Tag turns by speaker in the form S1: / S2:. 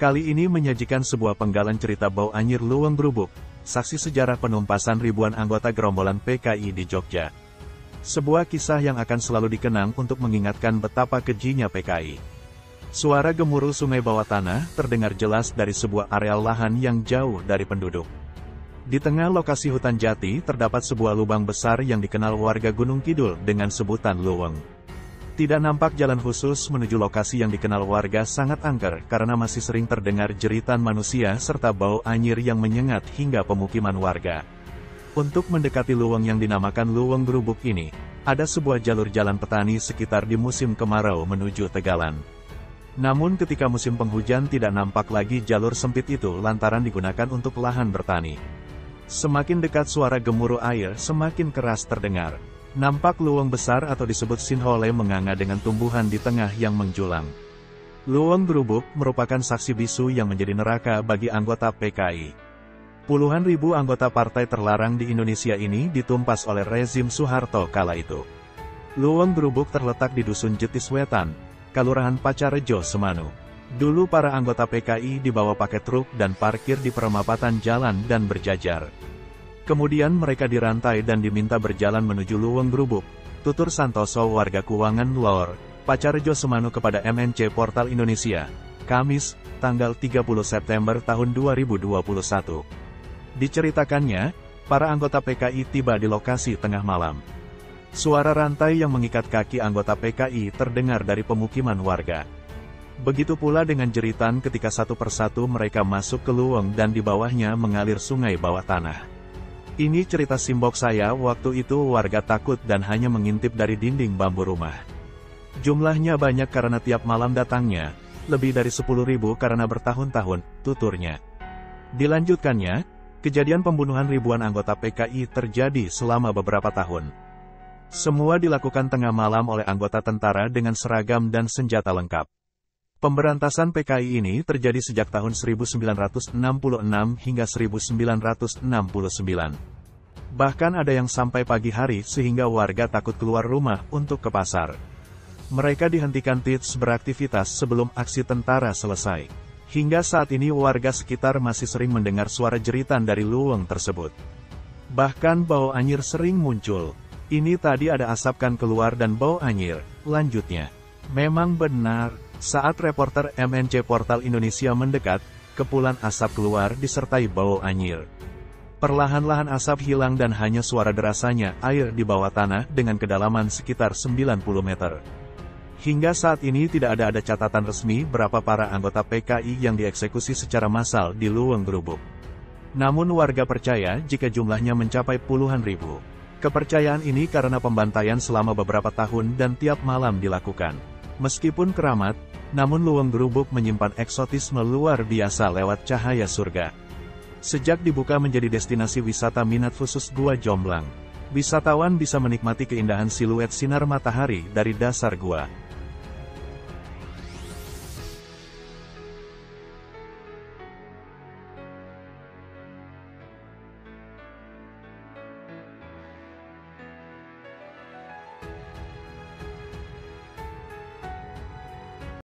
S1: Kali ini menyajikan sebuah penggalan cerita bau anyir Luweng Grubuk, saksi sejarah penumpasan ribuan anggota gerombolan PKI di Jogja. Sebuah kisah yang akan selalu dikenang untuk mengingatkan betapa kejinya PKI. Suara gemuruh sungai bawah tanah terdengar jelas dari sebuah areal lahan yang jauh dari penduduk. Di tengah lokasi hutan jati terdapat sebuah lubang besar yang dikenal warga Gunung Kidul dengan sebutan Luweng. Tidak nampak jalan khusus menuju lokasi yang dikenal warga sangat angker karena masih sering terdengar jeritan manusia serta bau anyir yang menyengat hingga pemukiman warga. Untuk mendekati luweng yang dinamakan Luweng Grubuk ini, ada sebuah jalur jalan petani sekitar di musim kemarau menuju Tegalan. Namun ketika musim penghujan tidak nampak lagi jalur sempit itu lantaran digunakan untuk lahan bertani. Semakin dekat suara gemuruh air semakin keras terdengar. Nampak luweng besar atau disebut sinhole menganga dengan tumbuhan di tengah yang menjulang. Luweng Grubuk merupakan saksi bisu yang menjadi neraka bagi anggota PKI. Puluhan ribu anggota partai terlarang di Indonesia ini ditumpas oleh rezim Soeharto kala itu. Luweng Grubuk terletak di Dusun Jetis Wetan, Kelurahan Pacarejo, Semanu. Dulu para anggota PKI dibawa pakai truk dan parkir di perempatan jalan dan berjajar. Kemudian mereka dirantai dan diminta berjalan menuju Luweng Grubuk, tutur Santoso warga Kuwangan Lor, Pacarejo Semanu kepada MNC Portal Indonesia, Kamis, tanggal 30 September tahun 2021. Diceritakannya, para anggota PKI tiba di lokasi tengah malam. Suara rantai yang mengikat kaki anggota PKI terdengar dari pemukiman warga. Begitu pula dengan jeritan ketika satu persatu mereka masuk ke luweng dan di bawahnya mengalir sungai bawah tanah. Ini cerita simbok saya waktu itu warga takut dan hanya mengintip dari dinding bambu rumah. Jumlahnya banyak karena tiap malam datangnya, lebih dari 10.000 karena bertahun-tahun, tuturnya. Dilanjutkannya, kejadian pembunuhan ribuan anggota PKI terjadi selama beberapa tahun. Semua dilakukan tengah malam oleh anggota tentara dengan seragam dan senjata lengkap. Pemberantasan PKI ini terjadi sejak tahun 1966 hingga 1969. Bahkan ada yang sampai pagi hari sehingga warga takut keluar rumah untuk ke pasar. Mereka dihentikan tits beraktivitas sebelum aksi tentara selesai. Hingga saat ini warga sekitar masih sering mendengar suara jeritan dari luweng tersebut. Bahkan bau anyir sering muncul. Ini tadi ada asap kan keluar dan bau anyir, lanjutnya. Memang benar. Saat reporter MNC Portal Indonesia mendekat, kepulan asap keluar disertai bau anyir. Perlahan-lahan asap hilang dan hanya suara derasanya air di bawah tanah dengan kedalaman sekitar 90 meter. Hingga saat ini tidak ada catatan resmi berapa para anggota PKI yang dieksekusi secara massal di Luweng Grubuk. Namun warga percaya jika jumlahnya mencapai puluhan ribu. Kepercayaan ini karena pembantaian selama beberapa tahun dan tiap malam dilakukan. Meskipun keramat, namun Luweng Grubuk menyimpan eksotisme luar biasa lewat cahaya surga. Sejak dibuka menjadi destinasi wisata minat khusus Gua Jomblang, wisatawan bisa menikmati keindahan siluet sinar matahari dari dasar gua.